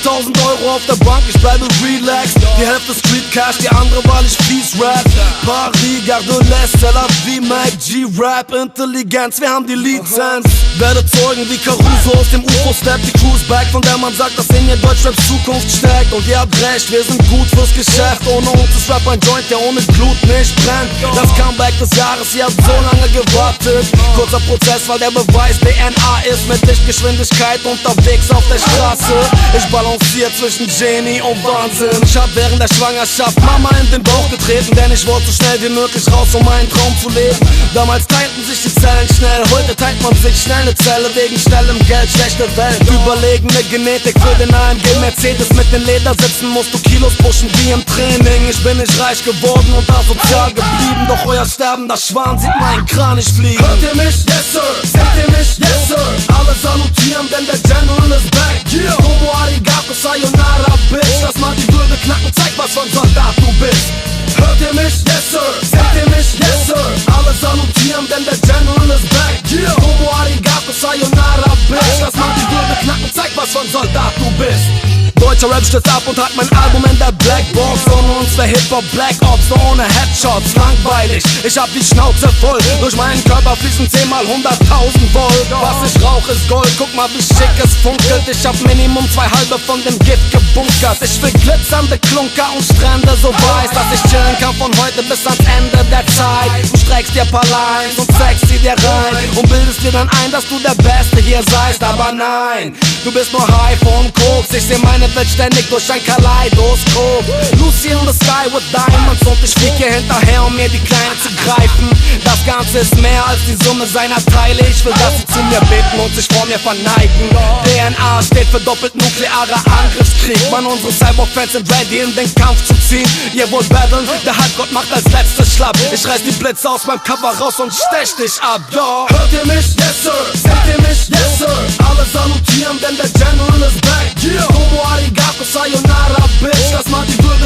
10.000 Euro auf der Bank, ich bleibe relaxed. Die Hälfte Street Cash, die andere weil ich fies rap. Paris, Gardolès, Tel Aviv, Mac G, Rap, Intelligenz, wir haben die Lizenz. Werde Zeugen wie Caruso aus dem UFO-Step. Die Cruise Back, von der man sagt, dass in ihr Deutschraps Zukunft steckt. Und ihr habt recht, wir sind gut fürs Geschäft. Ohne uns ist Rap ein Joint, der ohne Glut nicht brennt. Das Comeback des Jahres, ihr habt so lange gewartet. Kurzer Prozess, weil der Beweis DNA ist. Mit Lichtgeschwindigkeit unterwegs auf der Straße. Ich balanciere zwischen Genie und Wahnsinn. Ich hab während der Schwangerschaft Mama in den Bauch getreten, denn ich wollte so schnell wie möglich raus, um meinen Traum zu leben. Damals teilten sich die Zellen schnell, heute teilt man sich schnell eine Zelle wegen schnellem Geld, schlechte Welt. Überlegene Genetik für den AMG Mercedes. Mit den Ledersitzen musst du Kilos pushen wie im Training. Ich bin nicht reich geworden und asozial geblieben, doch euer sterbender Schwan sieht meinen Kranich fliegen. Hört ihr mich? Yes sir. Seht ihr mich? Yes sir. Alle salutieren, denn der General ist back. Yeah. Homo arigato, sayonara, bitch. Lass mal die Würde knacken, zeig was für ein Soldat du bist. Hört ihr mich? Yes sir. Seht ihr mich? Yes sir. Alle salutieren, denn der General ist back. Yeah. Homo arigato, sayonara, bitch. Lass mal die Würde knacken, zeig was für ein Soldat du bist. Deutscher Rap stürzt ab und hat mein Album in der Blackbox. Ohne uns wär Hip-Hop Black Ops, nur ohne Headshots, langweilig. Ich hab die Schnauze voll, durch meinen Körper fließen 10 mal 100.000 Volt. Was ich rauch ist Gold, guck mal wie schick es funkelt. Ich hab Minimum 2 halbe von dem Gift gebunkert. Ich will glitzernde Klunker und Strände so weiß, dass ich chillen kann von heute bis ans Ende der Zeit. Du streckst dir paar Lines und zeigst sie dir rein und bildest dir dann ein, dass du der Beste hier seist. Aber nein, du bist nur high von Koks. Ich seh meine Welt ständig durch ein Kaleidoskop. Lucy in the sky with diamonds und ich flieg hier hinterher, um mir die Kleine zu greifen. Das Ganze ist mehr als die Summe seiner Teile. Ich will, dass sie zu mir beten und sich vor mir verneigen. DNA steht für doppelt nuklearer Angriffskrieg. Mann, unsere Cyborg-Fans sind ready, in den Kampf zu ziehen. Ihr wollt battlen, der Halbgott macht als letztes schlapp. Ich reiß die Blitze aus meinem Cover raus und stech dich ab, yo. Hört ihr mich? Yes sir. Seht ihr mich? Yes sir. Alle salutieren, denn der General ist back. Yeah. Homo arigato, sayonara, bitch. Lass mal die Würde